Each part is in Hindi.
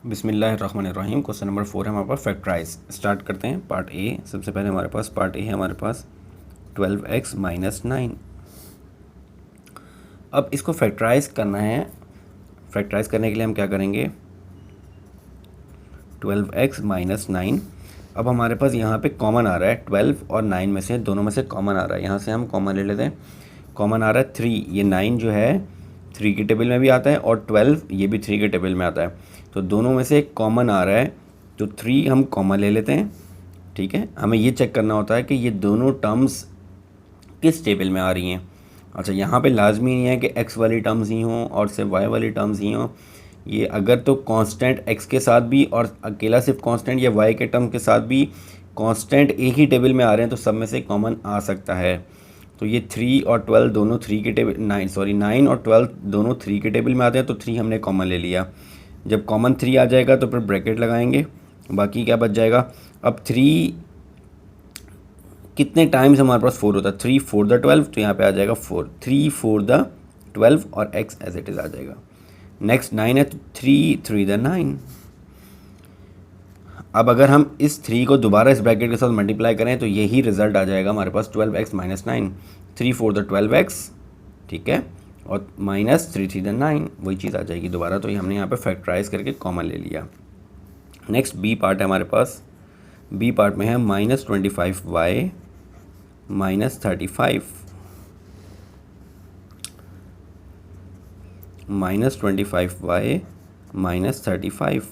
बिस्मिल्लाहिर्रहमानिर्रहीम। क्वेश्चन नंबर 4 है हमारे पास फैक्टराइज। स्टार्ट करते हैं पार्ट ए। सबसे पहले हमारे पास पार्ट ए है हमारे पास 12x माइनस 9। अब इसको फैक्टराइज करना है। फैक्टराइज करने के लिए हम क्या करेंगे, 12x माइनस 9। अब हमारे पास यहाँ पे कॉमन आ रहा है 12 और 9 में से, दोनों में से कॉमन आ रहा है। यहाँ से हम कॉमन ले लेते हैं। कॉमन आ रहा है 3। ये 9 जो है 3 की टेबल में भी आता है और 12 ये भी 3 के टेबल में आता है, तो दोनों में से कॉमन आ रहा है, तो 3 हम कॉमन ले लेते हैं। ठीक है, हमें ये चेक करना होता है कि ये दोनों टर्म्स किस टेबल में आ रही हैं। अच्छा, यहाँ पे लाजमी नहीं है कि x वाली टर्म्स ही हों और सिर्फ y वाली टर्म्स ही हों। ये अगर तो कांस्टेंट x के साथ भी और अकेला सिर्फ कांस्टेंट या y के टर्म के साथ भी कांस्टेंट एक ही टेबल में आ रहे हैं तो सब में से कॉमन आ सकता है। तो ये 3 और 12 दोनों 3 के टेबल 9 और 12 दोनों 3 के टेबल में आते हैं, तो 3 हमने कॉमन ले लिया। जब कॉमन 3 आ जाएगा तो फिर ब्रैकेट लगाएंगे, बाकी क्या बच जाएगा। अब 3 कितने टाइम्स हमारे पास 4 होता है, 3 4 द 12, तो यहाँ पे आ जाएगा 4, 3 4 द 12 और x एज इट इज़ आ जाएगा। नेक्स्ट 9 है तो 3 3 द 9। अब अगर हम इस 3 को दोबारा इस ब्रैकेट के साथ मल्टीप्लाई करें तो यही रिजल्ट आ जाएगा हमारे पास 12x माइनस 9, 3 4 द 12x, ठीक है, और माइनस 3 3 द 9, वही चीज़ आ जाएगी दोबारा। तो ये हमने यहाँ पे फैक्टराइज करके कॉमन ले लिया। नेक्स्ट बी पार्ट है हमारे पास। बी पार्ट में है -25y माइनस 35, -25y माइनस 35।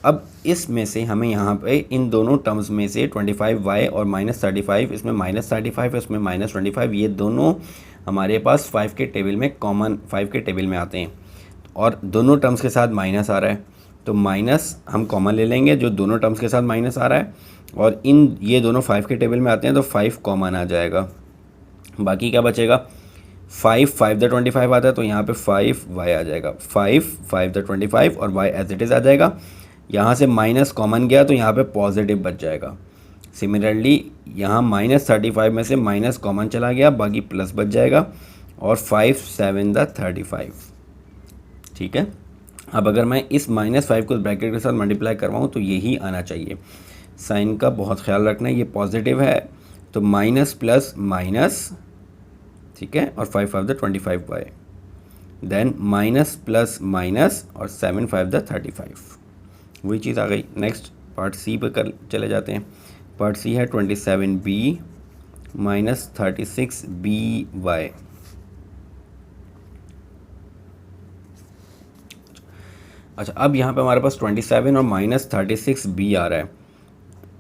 अब इसमें से हमें यहाँ पे इन दोनों टर्म्स में से 25y और -35, इसमें -35 इसमें -25, ये दोनों हमारे पास 5 के टेबल में कॉमन 5 के टेबल में आते हैं और दोनों टर्म्स के साथ माइनस आ रहा है, तो माइनस हम कॉमन ले लेंगे जो दोनों टर्म्स के साथ माइनस आ रहा है, और ये दोनों 5 के टेबल में आते हैं तो 5 कॉमन आ जाएगा। बाकी क्या बचेगा, 5 5 द 25 आता है तो यहाँ पे 5y आ जाएगा, 5 5 द 25 और y एज इट इज़ आ जाएगा। यहाँ से माइनस कॉमन गया तो यहाँ पे पॉजिटिव बच जाएगा। सिमिलरली यहाँ -35 में से माइनस कॉमन चला गया, बाकी प्लस बच जाएगा, और 5 7 द 35। ठीक है, अब अगर मैं इस -5 को ब्रैकेट के साथ मल्टीप्लाई करवाऊँ तो यही आना चाहिए। साइन का बहुत ख्याल रखना है, ये पॉजिटिव है तो माइनस प्लस माइनस, ठीक है, और 5 5 the 25y, then minus plus minus और 7 5 द 35, वही चीज़ आ गई। नेक्स्ट पार्ट सी पे कर चले जाते हैं। पार्ट सी है 27b माइनस 36by। अच्छा, अब यहाँ पे हमारे पास 27 और -36b आ रहा है।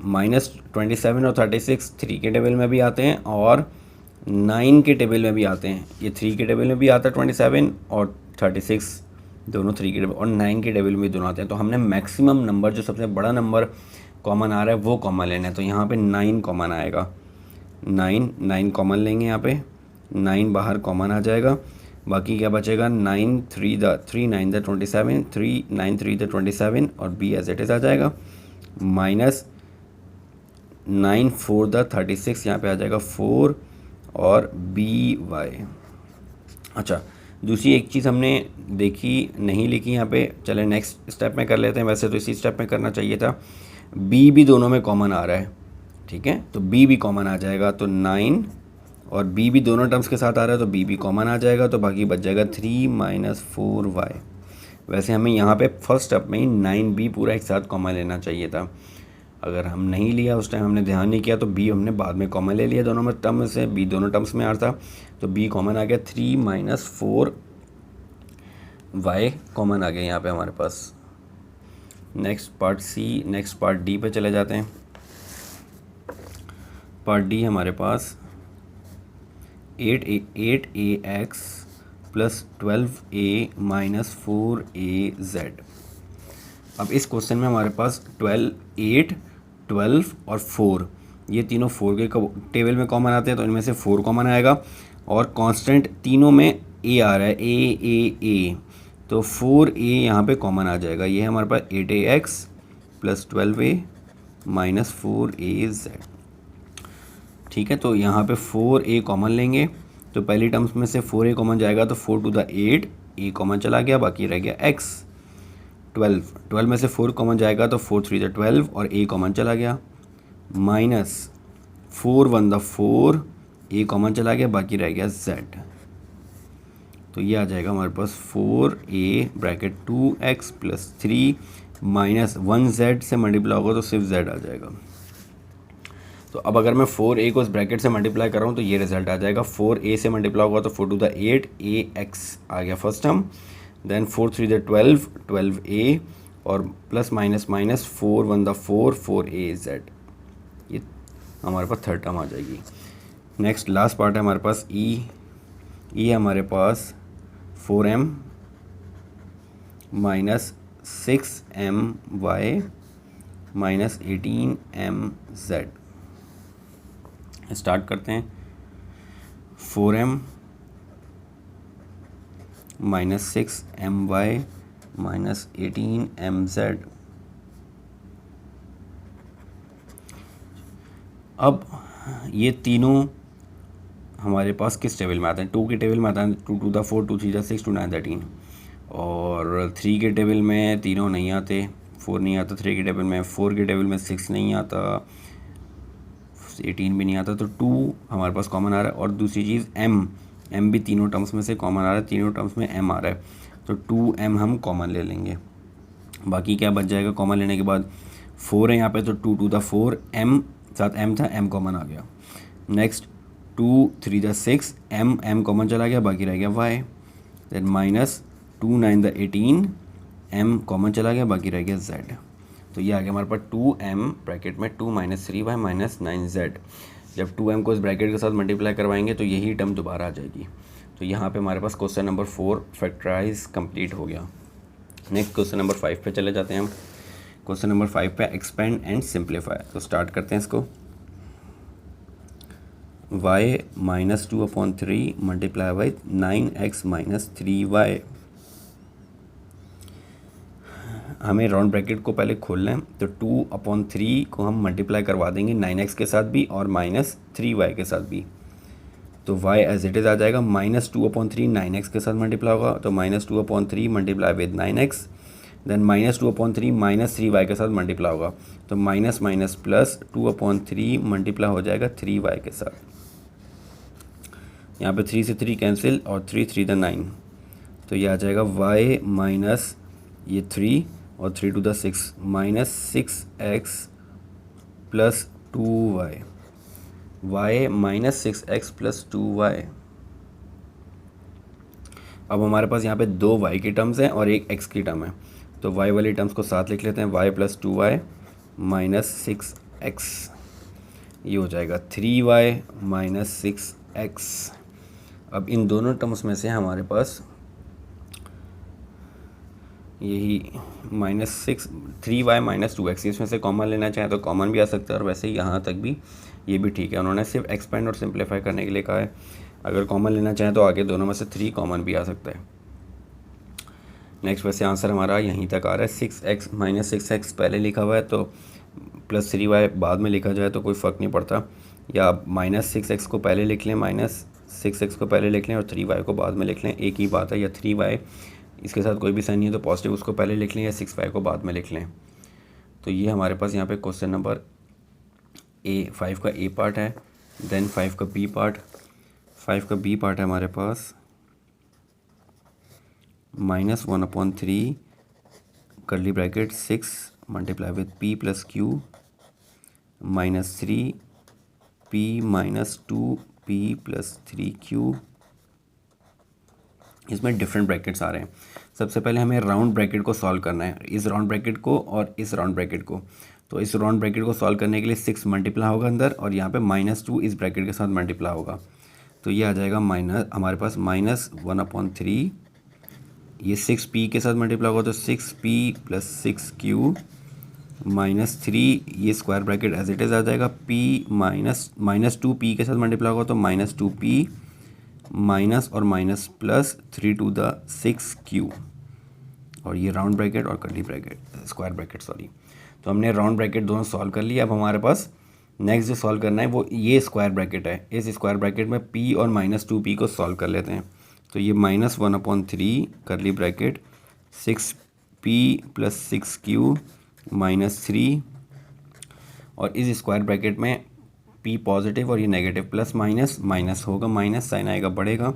-27 और 36 3 के टेबल में भी आते हैं और 9 के टेबल में भी आते हैं। ये 3 के टेबल में भी आता है 27 और 36, दोनों 3 के टेबल और 9 के टेबल में दोनों आते हैं। तो हमने मैक्सिमम नंबर जो सबसे बड़ा नंबर कॉमन आ रहा है वो कॉमन लेना है, तो यहाँ पे 9 कॉमन आएगा। 9 कॉमन लेंगे, यहाँ पे 9 बाहर कॉमन आ जाएगा। बाकी क्या बचेगा, 9 3 9 द 27, 3 9 3 द 27 और b एज इट इज़ आ जाएगा, माइनस 9 4 द 36, यहाँ पे आ जाएगा 4 और by। अच्छा, दूसरी एक चीज़ हमने देखी नहीं लिखी यहाँ पे, चले नेक्स्ट स्टेप में कर लेते हैं। वैसे तो इसी स्टेप में करना चाहिए था। b भी दोनों में कॉमन आ रहा है, ठीक है, तो b भी कॉमन आ जाएगा, तो 9 और b भी दोनों टर्म्स के साथ आ रहा है तो b भी कॉमन आ जाएगा, तो बाकी बच जाएगा 3 माइनस 4y। वैसे हमें यहाँ पे फर्स्ट स्टेप में ही 9b पूरा एक साथ कॉमन लेना चाहिए था, अगर हम नहीं लिया, उस टाइम हमने ध्यान नहीं किया, तो b हमने बाद में कॉमन ले लिया। दोनों में टर्म में से b दोनों टर्म्स में आ रहा था तो b कॉमन आ गया, 3 माइनस 4y कॉमन आ गया यहाँ पे हमारे पास। Next part C, next part D पे चले जाते हैं। पार्ट डी हमारे पास 8ax plus 12a minus 4az। अब इस क्वेश्चन में हमारे पास 8 12 और 4, ये तीनों 4 के टेबल में कॉमन आते हैं, तो इनमें से 4 कॉमन आएगा, और कांस्टेंट तीनों में a आ रहा है, a, तो 4a यहाँ पे कॉमन आ जाएगा। ये है हमारे पास 8ax plus 12a minus 4az। ठीक है, तो यहाँ पे 4a कॉमन लेंगे, तो पहली टर्म्स में से 4a कॉमन जाएगा तो 4 टू द 8, a कॉमन चला गया, बाकी रह गया x, 12 में से 4 कॉमन जाएगा तो 4 3 × 12 और a कॉमन चला गया, माइनस 4 1 × 4, a कॉमन चला गया, बाकी रह गया z। तो ये आ जाएगा हमारे पास 4a bracket 2x + 3 minus 1z से मल्टीप्लाई होगा तो सिर्फ z आ जाएगा। तो अब अगर मैं 4a को इस ब्रैकेट से मल्टीप्लाई कर रहा हूँ तो ये रिजल्ट आ जाएगा। 4a से मल्टीप्लाई होगा तो 4 × 8 ax आ गया फर्स्ट टर्म, देन 4 3 × 12 12a और प्लस माइनस माइनस 4 1 × 4 4az, ये हमारे पास थर्ड टर्म आ जाएगी। नेक्स्ट लास्ट पार्ट है हमारे पास e हमारे पास 4m minus 6my minus 18mz। Start करते हैं। 4m minus 6my minus 18mz। अब ये तीनों हमारे पास किस टेबल में आते हैं? 2 के टेबल में आता है 2 2 × 4 2 3 × 6 2 9 13, और 3 के टेबल में तीनों नहीं आते, 4 नहीं आता 3 के टेबल में, 4 के टेबल में 6 नहीं आता, 18 भी नहीं आता, तो 2 हमारे पास कॉमन आ रहा है। और दूसरी चीज़ m भी तीनों टर्म्स में से कॉमन आ रहा है, तीनों टर्म्स में m आ रहा है, तो 2m हम कॉमन ले लेंगे। बाकी क्या बच जाएगा कॉमन लेने के बाद? 4 है यहाँ पे तो 2 2 × 4 m साथ m था, m कॉमन आ गया। नेक्स्ट 2 3 × 6 m कॉमन चला गया, बाकी रह गया y। देन माइनस 2 9 × 18 m कॉमन चला गया, बाकी रह गया z। तो ये आ गया हमारे पास 2m ब्रैकेट में 2 - 3y - 9z। जब 2m को इस ब्रैकेट के साथ मल्टीप्लाई करवाएंगे तो यही टर्म दोबारा आ जाएगी। तो यहाँ पे हमारे पास क्वेश्चन नंबर 4 फैक्टराइज कंप्लीट हो गया। नेक्स्ट क्वेश्चन नंबर 5 पे चले जाते हैं हम। क्वेश्चन नंबर 5 पे एक्सपेंड एंड सिंप्लीफाई। तो स्टार्ट करते हैं इसको। y - 2/3 multiply by 9x - 3y। हमें राउंड ब्रैकेट को पहले खोलना है, तो 2/3 को हम मल्टीप्लाई करवा देंगे 9x के साथ भी और -3y के साथ भी, तो y एज इट इज़ आ जाएगा। -2/3 9x के साथ मल्टीप्लाई होगा तो -2/3 multiply with 9x, then -2/3 -3y के साथ मल्टीप्लाई होगा तो माइनस माइनस प्लस 2/3 मल्टीप्लाई हो जाएगा 3y के साथ। यहाँ पे 3 से 3 कैंसिल और 3 3 × 9, तो ये आ जाएगा y माइनस ये 3 और 3 to the 6 -6x + 2y, y -6x + 2y। अब हमारे पास यहाँ पे 2 y की टर्म्स हैं और एक x की टर्म है, तो y वाली टर्म्स को साथ लिख लेते हैं। y + 2y -6x, ये हो जाएगा 3y - 6x। अब इन दोनों टर्म्स में से हमारे पास यही -6 3y - 2x, इसमें से कॉमन लेना चाहें तो कॉमन भी आ सकता है, और वैसे ही यहाँ तक भी ये भी ठीक है। उन्होंने सिर्फ एक्सपेंड और सिंप्लीफाई करने के लिए कहा है। अगर कॉमन लेना चाहें तो आगे दोनों में से 3 कॉमन भी आ सकता है। नेक्स्ट वैसे आंसर हमारा यहीं तक आ रहा है। 6x - 6x पहले लिखा हुआ है तो +3y बाद में लिखा जाए तो कोई फ़र्क नहीं पड़ता, या -6x को पहले लिख लें, -6x को पहले लिख लें और 3y को बाद में लिख लें, एक ही बात है। या 3y इसके साथ कोई भी साइन नहीं है तो पॉजिटिव उसको पहले लिख लें या 6y को बाद में लिख लें। तो ये हमारे पास यहाँ पे क्वेश्चन नंबर 5 का ए पार्ट है। देन 5 का बी पार्ट। 5 का बी पार्ट है हमारे पास -1/3 curly bracket 6 multiply with p + q -3p - 2p + 3q। इसमें डिफरेंट ब्रैकेट्स आ रहे हैं। सबसे पहले हमें राउंड ब्रैकेट को सॉल्व करना है, इस राउंड ब्रैकेट को और इस राउंड ब्रैकेट को। तो इस राउंड ब्रैकेट को सॉल्व करने के लिए 6 मल्टीप्लाई होगा अंदर, और यहाँ पे -2 इस ब्रैकेट के साथ मल्टीप्लाई होगा, तो ये आ जाएगा हमारे पास -1/3। ये 6p के साथ मल्टीप्लाई होगा तो 6p + 6q -3, ये square bracket as it is आ जाएगा। p -2p के साथ मल्टीप्लाई होगा तो -2p माइनस और minus plus 3 to the 6q, और ये राउंड ब्रैकेट और curly bracket square bracket sorry. तो हमने राउंड ब्रैकेट दोनों सॉल्व कर लिया। अब हमारे पास नेक्स्ट जो सॉल्व करना है वो ये स्क्वायर ब्रैकेट है। इस स्क्वायर ब्रैकेट में p और -2p को सॉल्व कर लेते हैं। तो ये -1/3 curly bracket 6 P plus 6q minus 3, और इस स्क्वायर ब्रैकेट में p पॉजिटिव और ये नेगेटिव, प्लस माइनस माइनस होगा, माइनस साइन आएगा बढ़ेगा,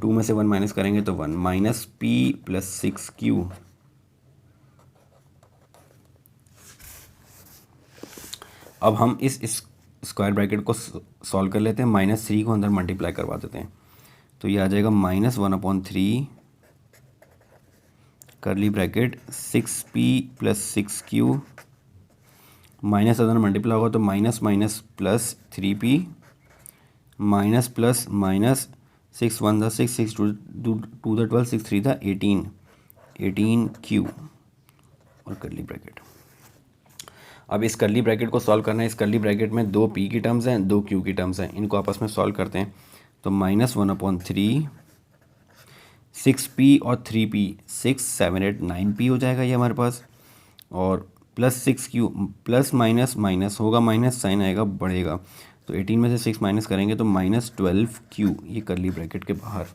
2 में से 1 माइनस करेंगे तो 1, माइनस p प्लस 6q। अब हम इस स्क्वायर ब्रैकेट को सॉल्व कर लेते हैं, माइनस 3 को अंदर मल्टीप्लाई करवा देते हैं, तो ये आ जाएगा -1/3 करली bracket 6p plus 6q, minus अंदर मल्टीप्लाई होगा तो minus minus plus 3p, minus plus minus 6 1 = 6, 6 2 = 12, 6 3 = 18q और करली ब्रैकेट। अब इस करली ब्रैकेट को सॉल्व करना है। इस करली ब्रैकेट में 2 p की टर्म्स हैं, 2 q की टर्म्स हैं, इनको आपस में सॉल्व करते हैं। तो -1/3 6p और 3p 6 7 8 9p हो जाएगा ये हमारे पास, और plus 6q, plus minus minus होगा, माइनस साइन आएगा बढ़ेगा, तो 18 में से 6 माइनस करेंगे तो -12q, ये करली ब्रैकेट के बाहर।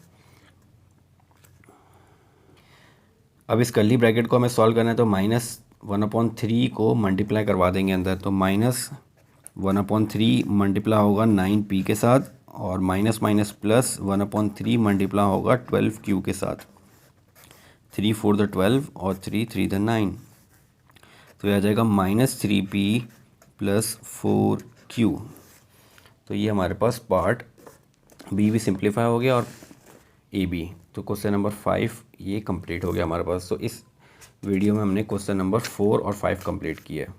अब इस करली ब्रैकेट को हमें सॉल्व करना है, तो -1/3 को मल्टीप्लाई करवा देंगे अंदर, तो -1/3 मल्टीप्लाई होगा 9p के साथ, और माइनस माइनस प्लस 1/3 मल्टीप्लाई होगा 12q के साथ, 3 4 = 12 और 3 3 = 9, तो यह आ जाएगा -3p प्लस 4q। तो ये हमारे पास पार्ट बी भी सिंप्लीफाई हो गया और ए बी। तो क्वेश्चन नंबर 5 ये कंप्लीट हो गया हमारे पास। तो इस वीडियो में हमने क्वेश्चन नंबर 4 और 5 कंप्लीट किया है।